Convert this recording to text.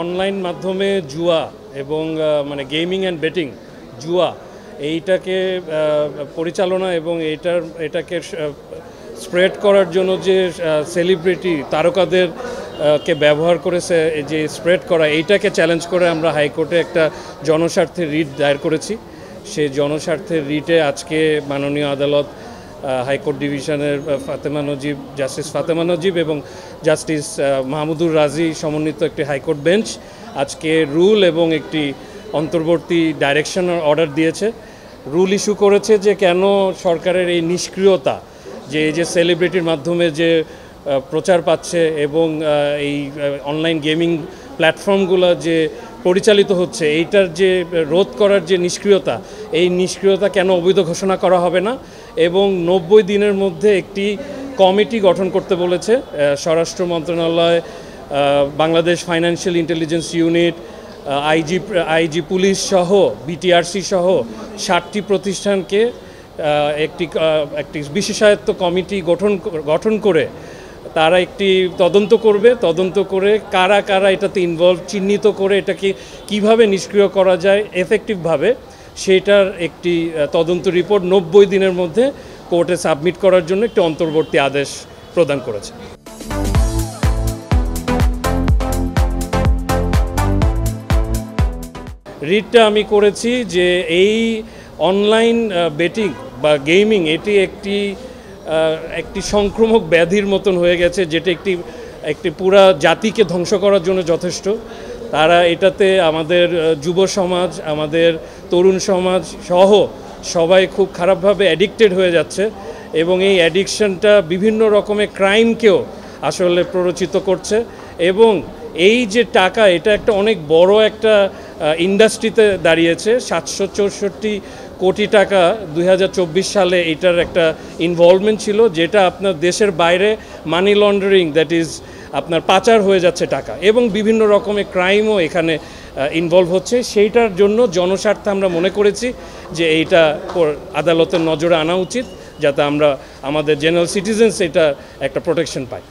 Online মাধ্যমে জুয়া এবং মানে গেমিং অ্যান্ড বেটিং জুয়া এইটাকে পরিচালনা এবং এটাকে স্প্রেড করার জন্য যে সেলিব্রিটি তারকাদের কে ব্যবহার করেছে যে স্প্রেড করা এইটাকে চ্যালেঞ্জ করে আমরা হাইকোর্টে একটা জনস্বার্থের রিট দায়ের করেছি। সেই জনস্বার্থের রিটে আজকে মাননীয় আদালত হাইকোর্ট ডিভিশনের জাস্টিস ফাতেমা নজিব এবং জাস্টিস মাহমুদুর রাজি সমন্বিত একটি হাইকোর্ট বেঞ্চ আজকে রুল এবং একটি অন্তর্বর্তী ডাইরেকশন অর্ডার দিয়েছে। রুল ইস্যু করেছে যে কেন সরকারের এই নিষ্ক্রিয়তা, যে এই যে সেলিব্রিটির মাধ্যমে যে প্রচার পাচ্ছে এবং এই অনলাইন গেমিং প্ল্যাটফর্মগুলো যে পরিচালিত হচ্ছে এইটার যে রোধ করার যে নিষ্ক্রিয়তা, এই নিষ্ক্রিয়তা কেন অবৈধ ঘোষণা করা হবে না এবং 90 দিনের মধ্যে একটি কমিটি গঠন করতে বলেছে স্বরাষ্ট্র মন্ত্রণালয়, Bangladesh financial intelligence unit, IG police সহ বিটিআরসি সহ 7টি প্রতিষ্ঠানকে একটি বিশেষায়িত কমিটি গঠন করে তারা একটি তদন্ত করে কারা কারা এটাতে ইনভলভ চিহ্নিত করে এটাকে কিভাবে নিষ্ক্রিয় করা যায় এফেক্টিভভাবে সেটার একটি তদন্ত রিপোর্ট 90 দিনের মধ্যে কোর্টে সাবমিট করার জন্য একটি অন্তর্বর্তী আদেশ প্রদান করেছে। রিটটা আমি করেছি যে এই অনলাইন বেটিং বা গেমিং এটি একটি সংক্রামক ব্যাধির মতন হয়ে গেছে, যেটা একটি পুরা জাতিকে ধ্বংস করার জন্য যথেষ্ট। তারা এটাতে আমাদের যুব সমাজ, আমাদের তরুণ সমাজ সহ সবাই খুব খারাপভাবে অ্যাডিক্টেড হয়ে যাচ্ছে এবং এই অ্যাডিকশনটা বিভিন্ন রকমের ক্রাইমকেও আসলে প্ররোচিত করছে এবং এই যে টাকা, এটা একটা অনেক বড় একটা ইন্ডাস্ট্রিতে দাঁড়িয়েছে। 764 কোটি টাকা 2024 সালে এটার একটা ইনভলভমেন্ট ছিল, যেটা আপনার দেশের বাইরে মানি লন্ডারিং, দ্যাট ইজ আপনার পাচার হয়ে যাচ্ছে টাকা এবং বিভিন্ন রকমের ক্রাইমও এখানে ইনভলভ হচ্ছে। সেইটার জন্য জনস্বার্থে আমরা মনে করেছি যে এইটা আদালতের নজরে আনা উচিত, যাতে আমরা আমাদের জেনারেল সিটিজেন্স এটা একটা প্রোটেকশন পাই।